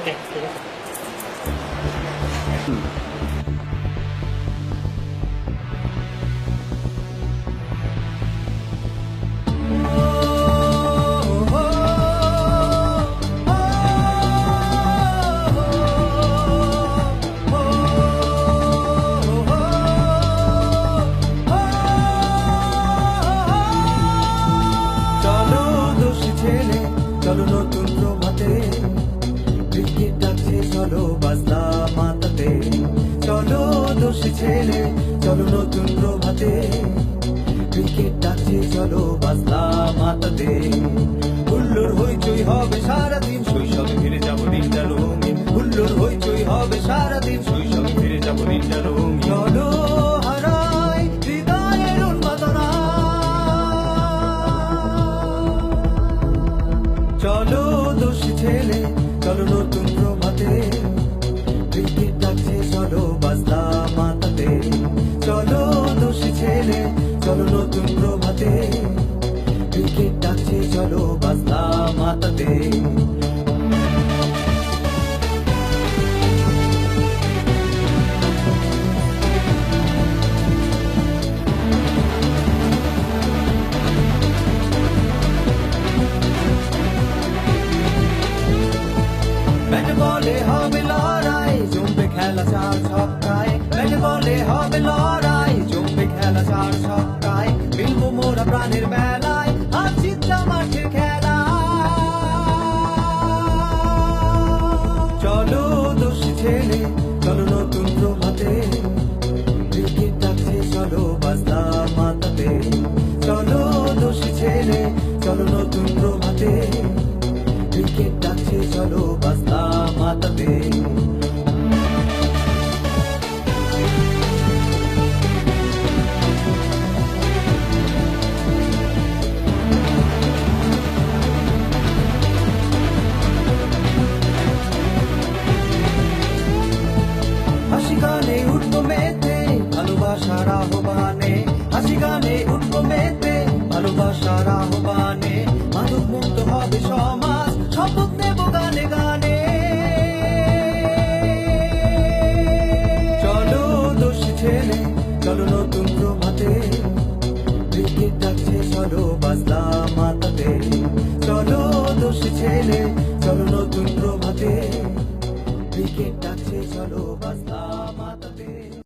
ওকে ঠিক আছে। চলো দোষী ছেলে চলো নতুন প্রভাতে ক্রিকেট ডাকছে চলো বাজনা মাতাতে চলো দোষী ছেলে চলো নতুন প্রভাতে ক্রিকেট ডাকছে চলো বাজনা মাতাতে হুল্লোর হইচই হবে সারাদিন শৈশবে ফিরে যাবো দিনটা রঙিন হুল্লোর হইচই হবে সারাদিন শৈশবে ফিরে যাবো দিনটা রঙিন চলো হারাই হৃদয়ের উন্মাদনা চলো দোষী ছেলে চলো নতুন প্রভাতে ক্রিকেট ডাকছে চলো বাজনা মাতাতে চলো দোষী ছেলে চলো নতুন প্রভাতে ক্রিকেট ডাকছে চলো বাজনা মাতাতে ব্যাট বলে হবে লড়াই জমবে খেলা চার ছক্কায় ব্যাট বলে হবে লড়াই জমবে খেলা চার ছক্কায় ফিরবো মোরা প্রাণের বেলায় আর চিন্তা মাঠের খেলা চলো দোষী ছেলে চলো নতুন প্রভাতে ক্রিকেট ডাকছে চলো বাজনা মাতাতে চলো দোষী ছেলে চলো নতুন প্রভাতে ক্রিকেট ডাকছে চলো বাজনা মাতাতে হাসি গানে উঠবো মেতে ভালোবাসার আহ্বানে হাসি গানে উঠবো মেতে ভালোবাসার আহ্বানে মাদক মুক্ত হবে সমাজ শপথ নেব গানে গানে চলো দোষী ছেলে চলো নতুন প্রভাতে ক্রিকেট ডাকছে চলো বাজনা মাতাতে চলো দোষী ছেলে চলো নতুন প্রভাতে ক্রিকেট ডাকছে চলো বাজনা